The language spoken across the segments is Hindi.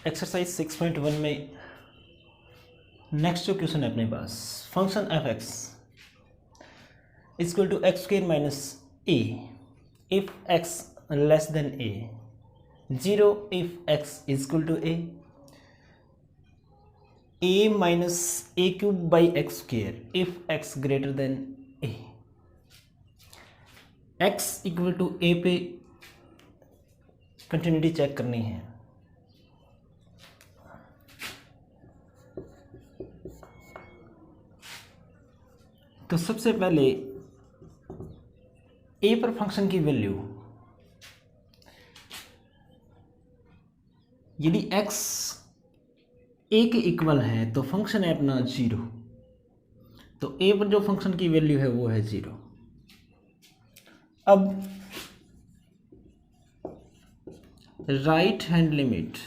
एक्सरसाइज 6.1 में नेक्स्ट जो क्वेश्चन है अपने पास, function F X equal to X square minus A if X less than A, 0 if X equal to A minus A cube by X square if X greater than A, X equal to A पे कंटिन्यूटी चेक करनी है। तो सबसे पहले ए पर फंक्शन की वैल्यू, यदि x a के इक्वल है तो फंक्शन है अपना 0, तो a पर जो फंक्शन की वैल्यू है वो है 0। अब right hand limit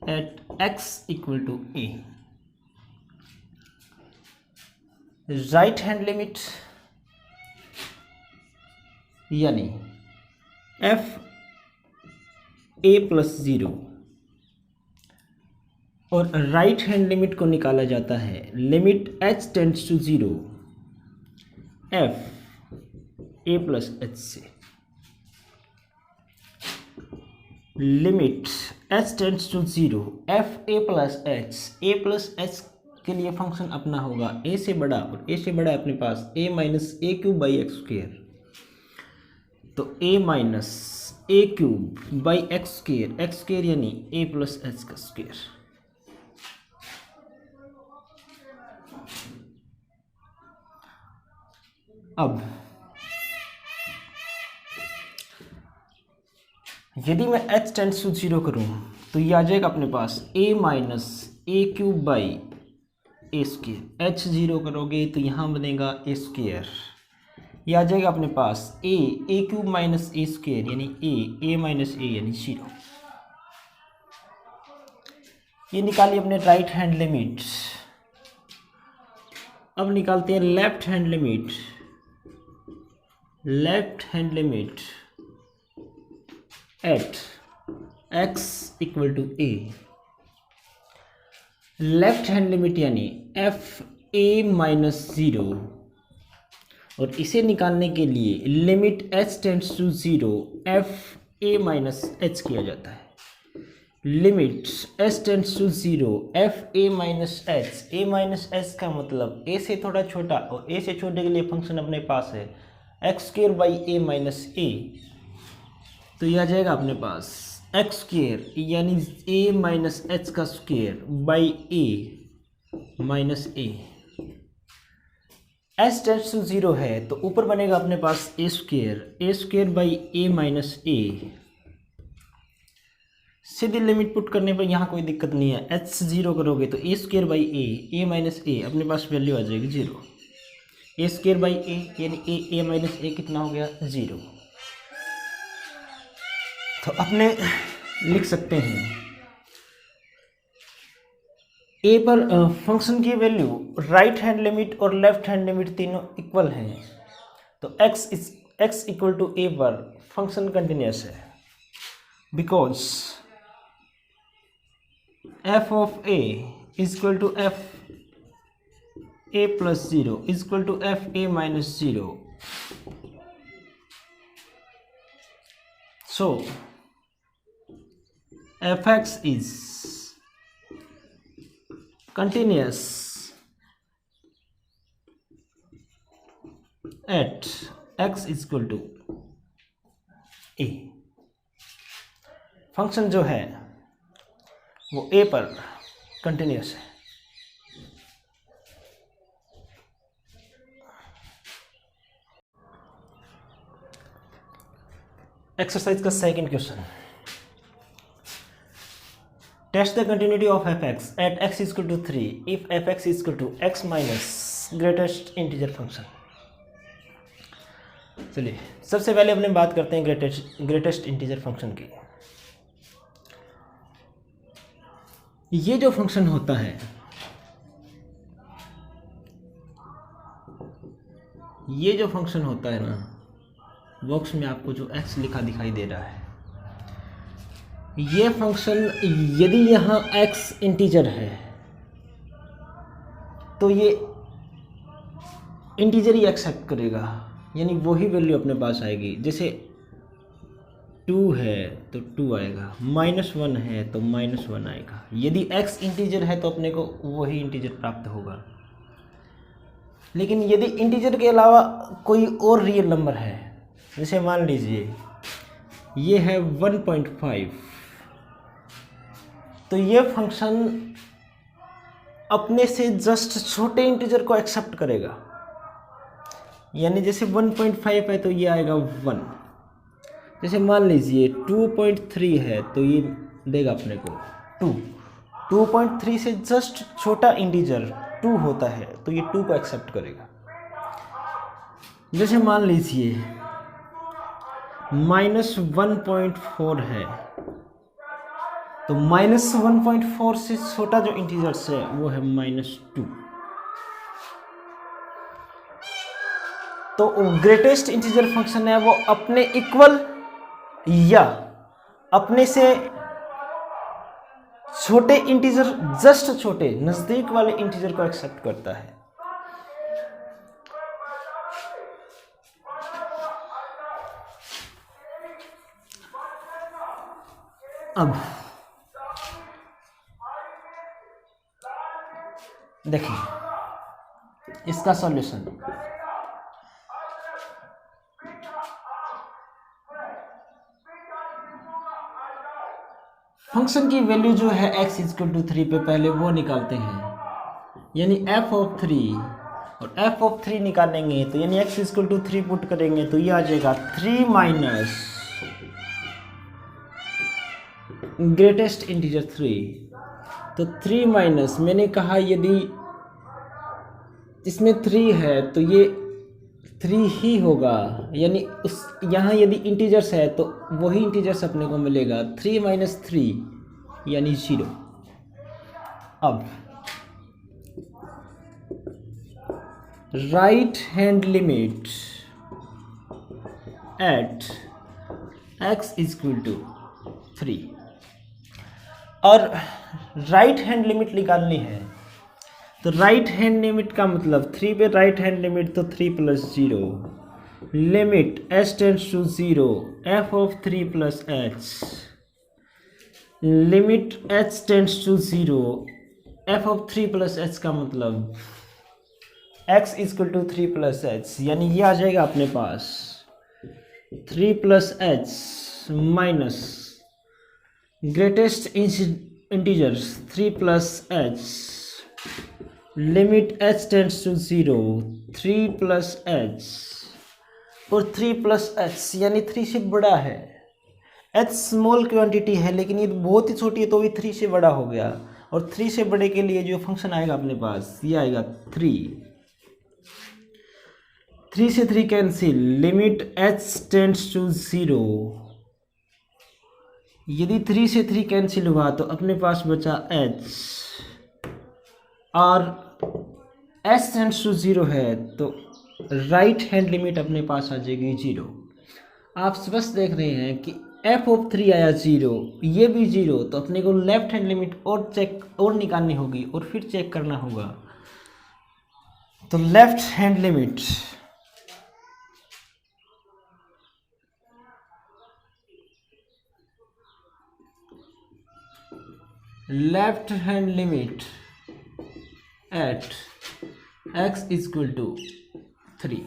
at x equal to a, right hand limit यानी एफ ए प्लस 0 और राइट हैंड लिमिट को निकाला जाता है limit h tends to 0 F A plus H से, limit h tends to 0 F A plus H के लिए फंक्शन अपना होगा a से बड़ा, और a से बड़ा है अपने पास a minus A cube by x square, तो a minus A cube by x square यानी a प्लस एच का स्क्वेयर। अब यदि मैं h टेंड्स टू 0 करूं तो ये आ जाएगा अपने पास a minus A cube by A square, H 0 करोगे तो यहाँ बनेगा ए स्क्वेयर, ये आ जाएगा अपने पास ए क्यूब माइनस ए स्क्वेयर यानी ए माइनस ए यानी 0। ये निकाली अपने राइट हैंड लिमिट। अब निकालते हैं left hand limit at x equal to a, left hand limit यानी एफ ए माइनस 0, और इसे निकालने के लिए limit h tends to 0 F A minus H किया जाता है। Limit h tends to 0 F A minus H का मतलब a से थोड़ा छोटा, और a से छोटे के लिए फंक्शन अपने पास है X square by A minus A, तो यह आ जाएगा अपने पास एक्स स्क्वेयर यानी a माइनस एच का square by A minus A. H tends to 0 है तो ऊपर बनेगा अपने पास A square by A minus A. सीधी लिमिट पुट करने पर यहाँ कोई दिक्कत नहीं है, एच 0 करोगे तो ए स्क्वेयर बाई ए माइनस ए अपने पास वैल्यू आ जाएगी 0, ए स्क्वेयर बाई ए यानी ए माइनस ए कितना हो गया 0। तो अपने लिख सकते हैं ए पर फंक्शन की वैल्यू राइट हैंड लिमिट और लेफ्ट हैंड लिमिट तीनों इक्वल हैं, तो x इक्वल टू ए पर फंक्शन कंटिन्यूस है, because f of a equal to F A plus 0 equal to F A minus 0। So fx is continuous at x equal to a, function जो है वो a पर कंटिन्यूस है। एक्सरसाइज का second question, test the continuity of F X at X equal to 3 if F X equal to X minus greatest integer function. चलिए सबसे पहले अपने बात करते हैं ग्रेटेस्ट इंटीजर फंक्शन की। ये जो फंक्शन होता है ये जो फंक्शन होता है ना, बॉक्स में आपको जो x लिखा दिखाई दे रहा है, ये फंक्शन यदि यहाँ x इंटीजर है तो ये इंटीजर ही एक्सेप्ट करेगा, यानी वही वैल्यू अपने पास आएगी। जैसे 2 है तो 2 आएगा, -1 है तो -1 आएगा। यदि x इंटीजर है तो अपने को वही इंटीजर प्राप्त होगा। लेकिन यदि इंटीजर के अलावा कोई और रियल नंबर है, जैसे मान लीजिए ये है 1.5, तो ये फंक्शन अपने से जस्ट छोटे इंटीजर को एक्सेप्ट करेगा। यानी जैसे 1.5 है तो ये आएगा 1। जैसे मान लीजिए 2.3 है तो ये देगा अपने को 2। 2.3 से जस्ट छोटा इंटीजर 2 होता है तो ये 2 को एक्सेप्ट करेगा। जैसे मान लीजिए -1.4 है तो -1.4 से छोटा जो इंटीजर्स है वो है -2। तो ग्रेटेस्ट इंटीजर फंक्शन है वो अपने इक्वल या अपने से छोटे इंटीजर, जस्ट छोटे नजदीक वाले इंटीजर को एक्सेप्ट करता है। अब देखिए इसका सॉल्यूशन। फंक्शन की वैल्यू जो है x = 3 पे पहले वो निकालते हैं, यानी f(3) और f(3) निकालेंगे तो यानी x = 3 पुट करेंगे तो ये आ जाएगा 3 माइनस ग्रेटेस्ट इंटीजर 3। तो 3 माइनस, मैंने कहा यदि इसमें 3 है तो ये 3 ही होगा, यानी उस यहाँ यदि इंटीजर्स है तो वही इंटीजर्स अपने को मिलेगा। 3 - 3 यानी 0। अब right hand limit at x = 3 और राइट हैंड लिमिट निकालनी है। तो राइट हैंड लिमिट का मतलब 3 पे राइट हैंड लिमिट तो 3 + 0 limit s → 0 f(3 + h) limit h → 0 f(3 + h) का मतलब x = 3 + h, यानी ये आ जाएगा अपने पास 3 + h minus greatest integers 3 + h limit h → 0 3 + h और 3 + h, यानी 3 से बड़ा है। h स्मॉल क्वांटिटी है लेकिन ये बहुत ही छोटी है तो भी 3 से बड़ा हो गया, और 3 से बड़े के लिए जो फंक्शन आएगा अपने पास ये आएगा 3 से 3 कैंसिल, लिमिट h → 0। यदि 3 से 3 कैंसिल हुआ तो अपने पास बचा h, और s → 0 है तो राइट हैंड लिमिट अपने पास आ जाएगी 0। आप बस देख रहे हैं कि f(3) आया 0, ये भी 0, तो अपने को लेफ्ट हैंड लिमिट और निकालनी होगी और फिर चेक करना होगा। तो left hand limit at x = 3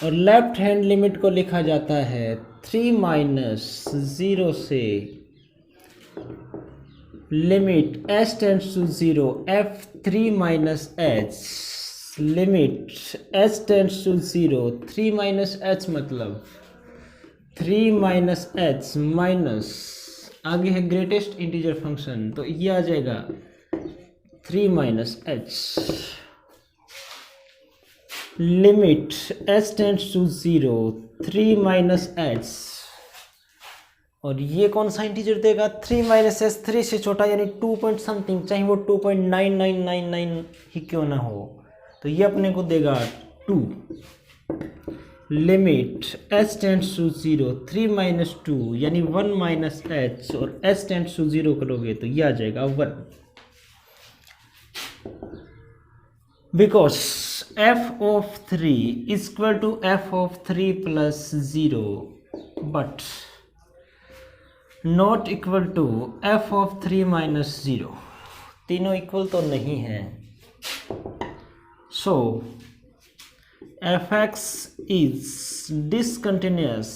और लेफ्ट हैंड लिमिट को लिखा जाता है 3 - 0 से limit s → 0 f(3 - h) limit h → 0 3 - h मतलब 3 - h माइनस आगे है ग्रेटेस्ट इंटीजर फंक्शन, तो ये आ जाएगा 3 - h लिमिट s → 0 3 - h, और ये कौन सा इंटीजर देगा 3 - s 3 से छोटा यानी 2 पॉइंट समथिंग, चाहे वो 2.9999 ही क्यों ना हो, तो ये अपने को देगा 2। Limit h tends to 0 3 minus 2 यानी 1 माइनस h और h टेंड्स टू 0 करोगे तो ये आ जाएगा 1, because f of 3 is equal to f of 3 plus 0 but not equal to f of 3 minus 0, तीनों इक्वल तो नहीं है। So fx is discontinuous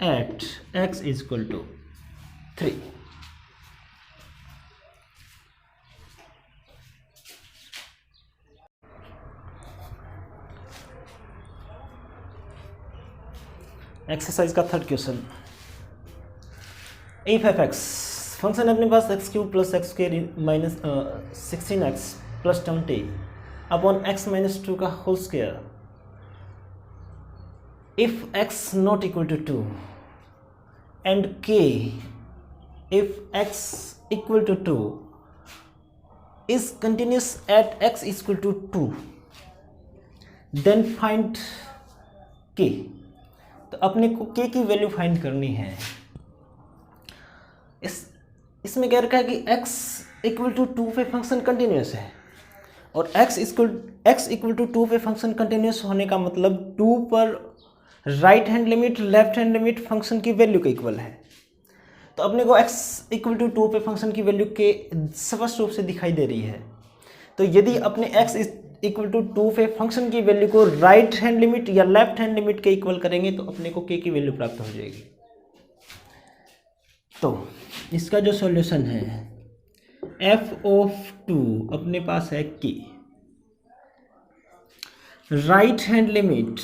at x is equal to 3. Exercise का third question, if fx function अपने पास X cube plus X square minus 16x plus 20 upon x minus 2 का whole square, if x not equal to 2 and k if x equal to 2 is continuous at x equal to 2, then find k। तो अपने को k की वैल्यू फाइंड करनी है। इसमें कह रखा है कि x इक्वल टू 2 पे फंक्शन कंटिन्यूस है और x इक्वल टू 2 पे फंक्शन कंटिन्यूस होने का मतलब 2 पर right hand limit left hand limit function की वैल्यू के इक्वल है। तो अपने को x इक्वल टू 2 पे फंक्शन की वैल्यू के स्पष्ट रूप से दिखाई दे रही है। तो यदि अपने x इक्वल टू 2 पे फंक्शन की वैल्यू को राइट हैंड लिमिट या लेफ्ट हैंड लिमिट के इक्वल करेंगे तो अपने को k की वैल्यू प्राप्त हो जाएगी। तो इसका जो सॉल्यूशन है f ऑफ 2 अपने पास है k, right hand limit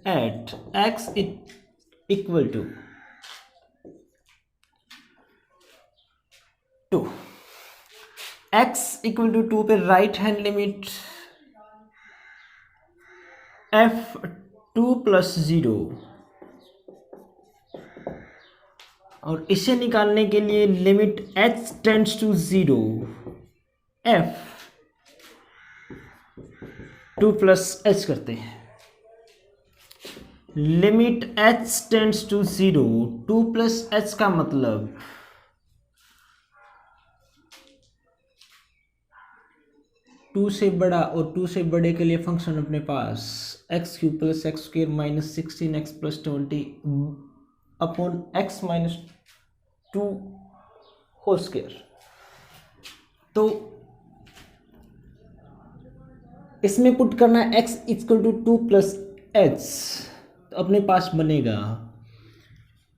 at x equal to 2, x equal to 2 पे right hand limit f 2 plus 0 और इसे निकालने के लिए limit h tends to 0 f 2 plus h करते हैं। Limit h tends to 0 2 plus h का मतलब 2 से बड़ा और 2 से बड़े के लिए फंक्शन अपने पास X cube plus X square minus 16x plus 20 upon x minus 2 whole square. तो इसमें पुट करना है x equal to 2 plus h, तो अपने पास बनेगा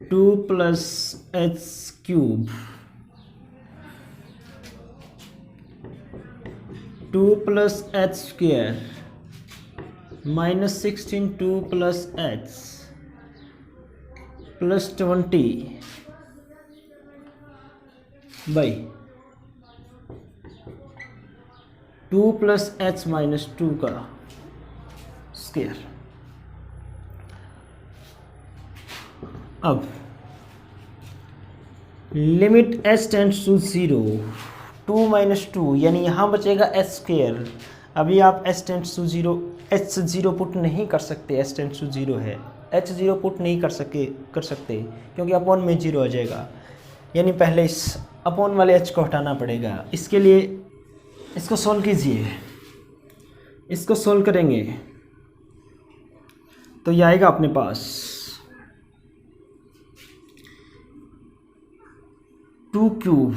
2 plus h cube 2 plus h square minus 16 2 plus h plus 20 by 2 plus h minus 2 का स्क्वायर। अब limit h tends to 0 2 minus 2 यानी यहाँ बचेगा h स्क्वायर। अभी आप h tends to 0 h 0 put नहीं कर सकते, h टेंड्स टू 0 है, h 0 पुट नहीं कर सकते क्योंकि अपॉन में 0 आ जाएगा, यानी पहले इस अपॉन वाले h को हटाना पड़ेगा। इसके लिए इसको सॉल्व कीजिए, इसको सॉल्व करेंगे तो ये आएगा अपने पास 2 cube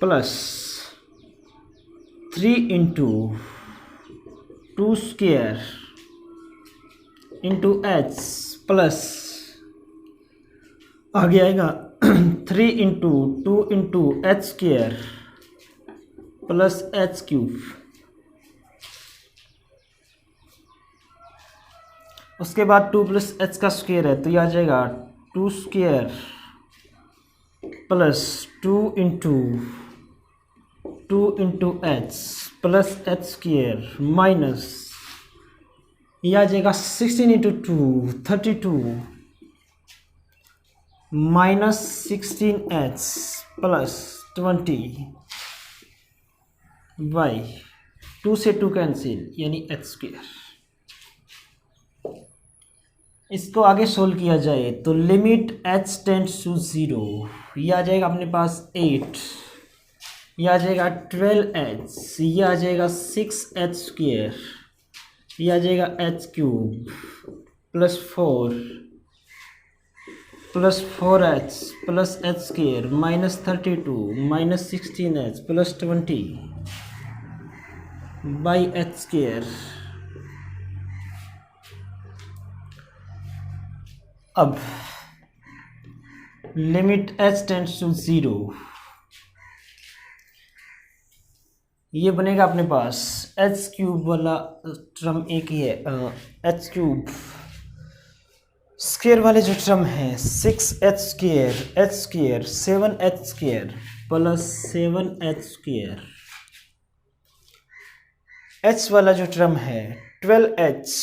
plus 3 into 2 square into h plus आगे आएगा 3 into 2 into h square plus h cube. उसके बाद 2 प्लस h का स्क्वायर है तो यह आ जाएगा 2 square plus 2 into h plus h square minus यह आ जाएगा 16 इंटू 2 32 -16h प्लस 20 बाई 2 से 2 कैंसिल यानी h²। इसको आगे सोल्व किया जाए तो लिमिट h टेंड्स टू 0, ये आ जाएगा अपने पास 8, ये आ जाएगा 12h, ये आ जाएगा 6h², ये आ जाएगा h³ plus 4 plus 4h plus h² -32 -16h plus 20 by h²। अब लिमिट h टेंड्स टू 0, ये बनेगा अपने पास h³ वाला टर्म एक ही है, h³ स्क्वायर वाले जो टर्म है 6h² h² 7h² plus 7h², h वाला जो टर्म है 12h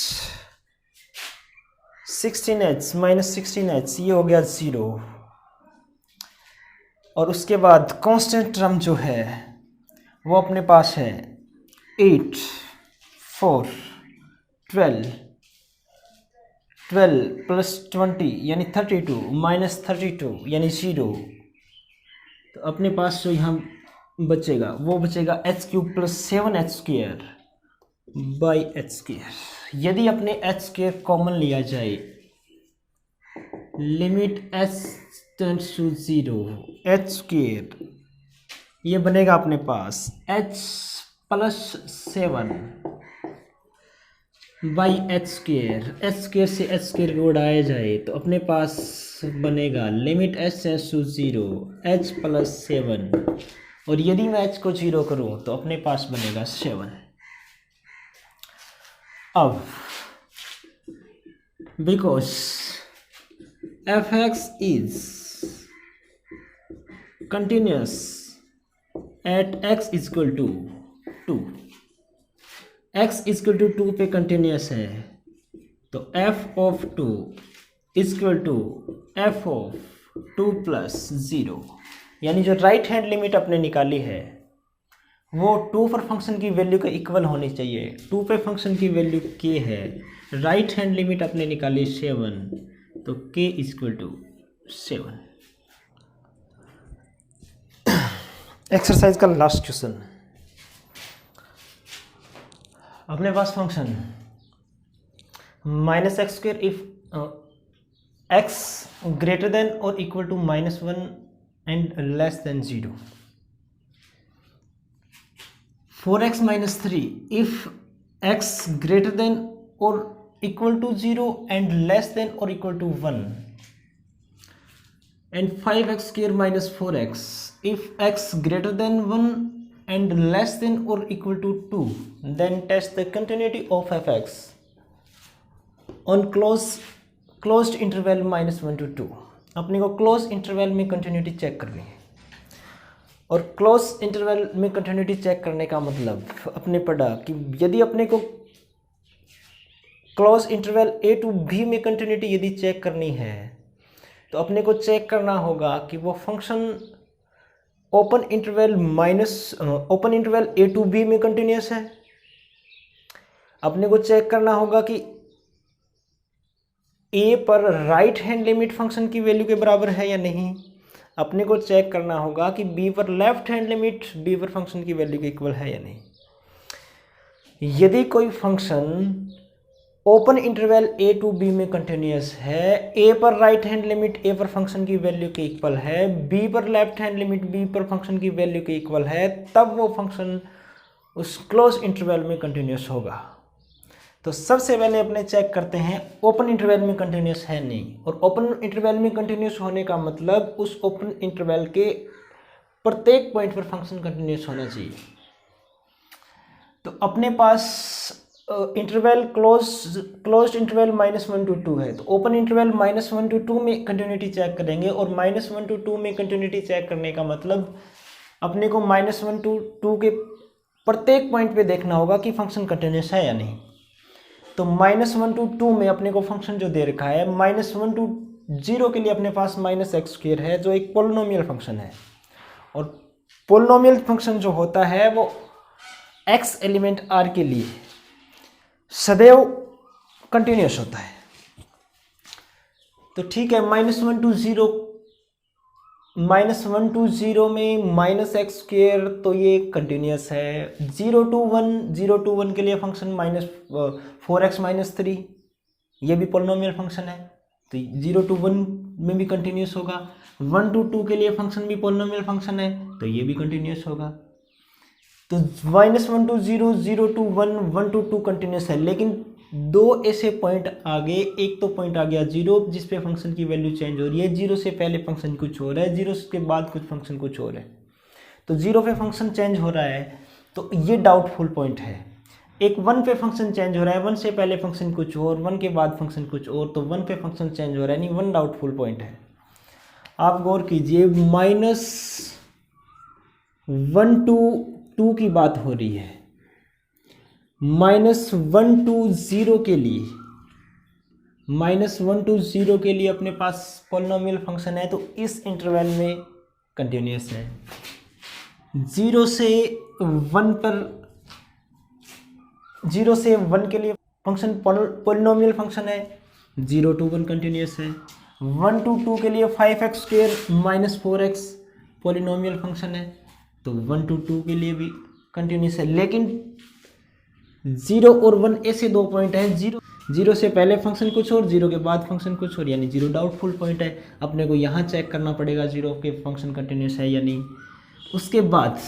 16h -16h, ये हो गया 0। और उसके बाद कांस्टेंट टर्म जो है वो अपने पास है 8 4 12 प्लस 20 यानी 32 -32 यानी 0। तो अपने पास जो यहाँ बचेगा वो बचेगा h³ plus 7h² by h²। यदि अपने h² कॉमन लिया जाए, limit h tends to 0 h², ये बनेगा अपने पास h प्लस 7 बाई h² से h² को उड़ाया जाए तो अपने पास बनेगा limit h tends to 0 h plus 7, और यदि मैं h को 0 करूं तो अपने पास बनेगा 7। अब because f(x) is continuous at x equal to 2, x equal to 2 पे कंटिन्यूस है, तो f of 2 equal to f of 2 plus 0, यानी जो राइट हैंड लिमिट अपने निकाली है वो 2 पर फंक्शन की वैल्यू के इक्वल होनी चाहिए। 2 पे फंक्शन की वैल्यू k है, राइट हैंड लिमिट अपने निकाली 7, तो k इक्वल टू 7। एक्सरसाइज का लास्ट क्वेश्चन, अपने पास function -x² if x greater than और equal to -1 and less than 0, 4x - 3 if x greater than or equal to 0 and less than or equal to 1, and 5x² - 4x if x greater than 1 and less than or equal to 2, then test the continuity of fx on closed interval -1 to 2। अपने को क्लोज इंटरवल में कंटिन्यूटी चेक करनी है, और क्लोज इंटरवल में कंटिन्यूटी चेक करने का मतलब अपने पढ़ा कि यदि अपने को close interval a to b में कंटिन्यूटी यदि चेक करनी है तो अपने को चेक करना होगा कि वो function open interval a to b में कंटिन्यूस है। अपने को चेक करना होगा कि a पर राइट हैंड लिमिट फंक्शन की वैल्यू के बराबर है या नहीं। अपने को चेक करना होगा कि b पर लेफ्ट हैंड लिमिट b पर फंक्शन की वैल्यू के इक्वल है या नहीं। यदि कोई function open interval a to b में कंटिन्यूस है, a पर राइट हैंड लिमिट a पर फंक्शन की वैल्यू के इक्वल है, b पर लेफ्ट हैंड लिमिट b पर फंक्शन की वैल्यू के इक्वल है, तब वो फंक्शन उस क्लोज इंटरवल में कंटिन्यूस होगा। तो सबसे पहले अपने चेक करते हैं ओपन इंटरवल में कंटिन्यूस है नहीं, और ओपन इंटरवल में कंटिन्यूस होने का मतलब उस ओपन इंटरवल के प्रत्येक पॉइंट पर फंक्शन कंटिन्यूस होना चाहिए। तो अपने पास इंटरवल क्लोज्ड इंटरवल -1 to 2 है, तो ओपन इंटरवल -1 to 2 में कंटिन्यूटी चेक करेंगे, और -1 to 2 में कंटिन्यूटी चेक करने का मतलब अपने को -1 to 2 के प्रत्येक पॉइंट पे देखना होगा कि फंक्शन कंटिन्यूस है या नहीं। तो -1 to 2 में अपने को फंक्शन जो दे रखा है -1 to जीरो के लिए अपने पास माइनस एक्स स्क्वायर है जो एक पोलिनोमियल फंक्शन है, और पोलिनोमियल फंक्शन जो होता है वो एक्स एलिमेंट आर के लिए सदैव कंटिन्यूस होता है। तो ठीक है, -1 to 0 में माइनस एक्स स्क्वायर तो ये कंटिन्यूस है। 0 to 1 के लिए फंक्शन -4x-3 ये भी पोलिनोमियल फंक्शन है, तो 0 to 1 में भी कंटिन्यूस होगा। 1 to 2 के लिए फंक्शन भी पोलिनोमियल फंक्शन है, तो ये भी कंटिन्यूस होगा। तो -1 to 0, 0 to 1, 1 to 2 कंटिन्यूस है, लेकिन दो ऐसे पॉइंट आगे, एक तो पॉइंट आ गया 0 जिस पे फंक्शन की वैल्यू चेंज हो रही है, 0 से पहले फंक्शन कुछ और है, 0 के बाद कुछ फंक्शन कुछ और है। तो 0 पे फंक्शन चेंज हो रहा है तो ये डाउटफुल पॉइंट है। एक 1 पे फंक्शन चेंज हो रहा है, 1 से पहले फंक्शन कुछ और, 1 के बाद फंक्शन कुछ और, तो 1 पे फंक्शन चेंज हो रहा है, नहीं 1 डाउटफुल पॉइंट है। आप गौर कीजिए, -1 to 2 की बात हो रही है, -1 to 0 के लिए, -1 to 0 के लिए अपने पास पोलिनोमियल फंक्शन है, तो इस इंटरवल में कंटिन्यूस है। 0 से 1 के लिए फंक्शन पोलिनोमियल फंक्शन है, 0 to 1 कंटिन्यूस है। 1 to 2 के लिए 5x² -4x पोलिनोमियल फंक्शन है, तो 1 to 2 के लिए भी कंटिन्यूस है। लेकिन 0 और 1 ऐसे दो पॉइंट हैं, 0 से पहले फंक्शन कुछ और, 0 के बाद फंक्शन कुछ और, यानी 0 डाउटफुल पॉइंट है। अपने को यहाँ चेक करना पड़ेगा 0 के फंक्शन कंटिन्यूस है या नहीं। उसके बाद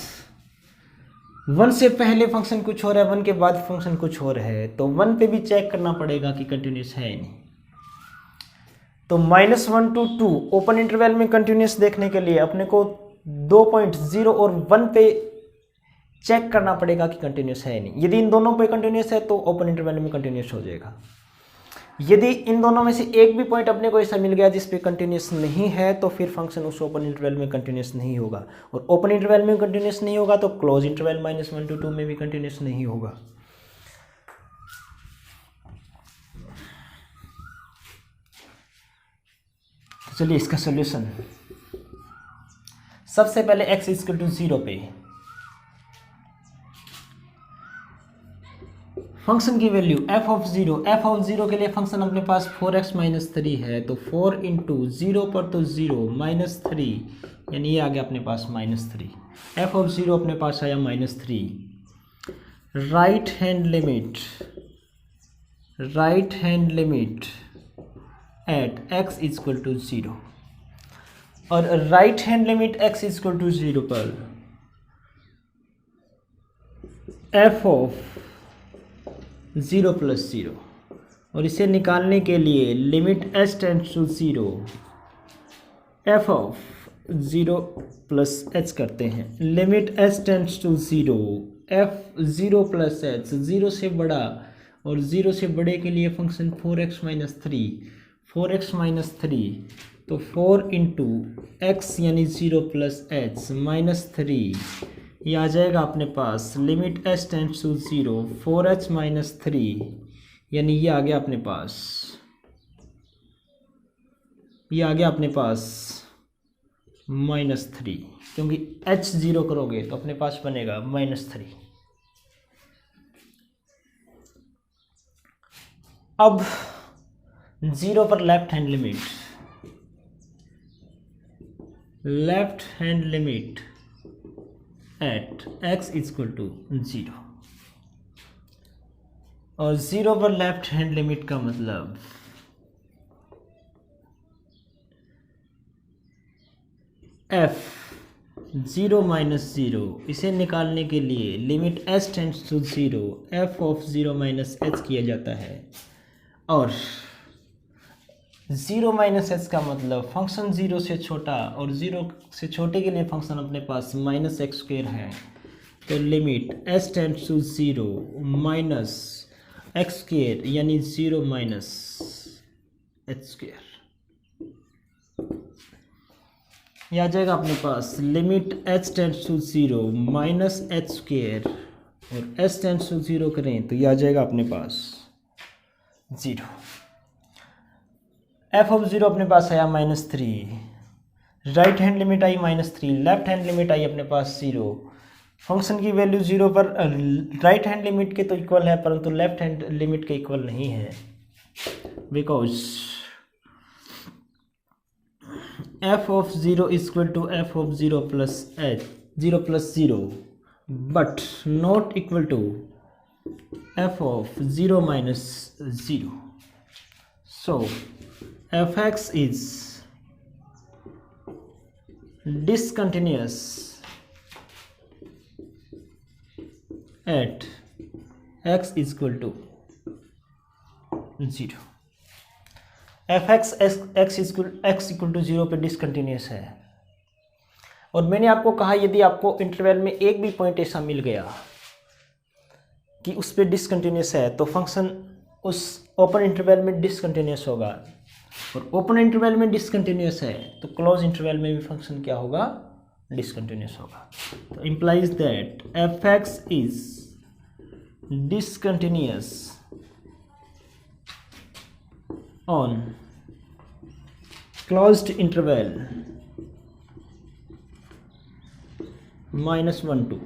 1 से पहले फंक्शन कुछ और है, 1 के बाद फंक्शन कुछ और है, तो 1 पे भी चेक करना पड़ेगा कि कंटिन्यूस है या नहीं। तो -1 to 2 ओपन इंटरवल में कंटिन्यूस देखने के लिए अपने को दो पॉइंट 0 और 1 पे चेक करना पड़ेगा कि कंटिन्यूस है या नहीं। यदि इन दोनों पे कंटिन्यूस है तो ओपन इंटरवल में कंटिन्यूस हो जाएगा। यदि इन दोनों में से एक भी पॉइंट अपने को ऐसा मिल गया जिस पे कंटिन्यूस नहीं है, तो फिर फंक्शन उस ओपन इंटरवल में कंटिन्यूस नहीं होगा, और ओपन इंटरवल में कंटिन्यूस नहीं होगा तो क्लोज इंटरवल -1 to 2 में भी कंटिन्यूस नहीं होगा। चलिए इसका सोल्यूशन, सबसे पहले x = 0 पे फंक्शन की वैल्यू f of 0 के लिए फंक्शन अपने पास 4x-3 है, तो 4 × 0 पर तो 0 -3, यानी ये आ गया अपने पास -3। f of 0 अपने पास आया -3। Right hand limit at x = 0, और राइट हैंड लिमिट x = 0 पर f of 0 + 0, और इसे निकालने के लिए limit s → 0 f of 0 + h करते हैं। लिमिट s → 0 f 0 + h, 0 से बड़ा और 0 से बड़े के लिए फंक्शन 4x-3, तो 4 × x यानी 0 + h -3, ये आ जाएगा अपने पास लिमिट s → 0 4h - 3, यानी ये आ गया अपने पास, -3, क्योंकि h 0 करोगे तो अपने पास बनेगा -3। अब 0 पर left hand limit at x = 0, और 0 पर लेफ्ट हैंड लिमिट का मतलब f 0 - 0, इसे निकालने के लिए limit s → 0 f of 0 - h किया जाता है, और 0 - h का मतलब फंक्शन 0 से छोटा, और 0 से छोटे के लिए फंक्शन अपने पास -x² है, तो लिमिट s → 0 -x², यानी 0 - h², यह आ जाएगा अपने पास लिमिट h → 0 -h², और s → 0 करें तो यह आ जाएगा अपने पास 0। एफ ऑफ ज़ीरो अपने पास आया -3, राइट हैंड लिमिट आई -3, लेफ्ट हैंड लिमिट आई अपने पास 0। फंक्शन की वैल्यू 0 पर राइट हैंड लिमिट के तो इक्वल है परंतु लेफ्ट हैंड लिमिट के इक्वल नहीं है, because F of zero is equal to F of zero plus H, 0 plus 0, but not equal to F of 0 minus 0. So fx is discontinuous at x is equal to 0. fx x equal to 0 पे डिसकंटिन्यूस है। और मैंने आपको कहा यदि आपको इंटरवल में एक भी पॉइंट ऐसा मिल गया कि उस पर डिसकंटिन्यूस है तो फंक्शन उस ओपन इंटरवल में डिसकंटिन्यूस होगा, और ओपन इंटरवल में डिसकंटिन्यूस है तो क्लोज इंटरवल में भी फंक्शन क्या होगा, डिसकंटिन्यूस होगा। तो implies that F x is discontinuous on closed interval -1 to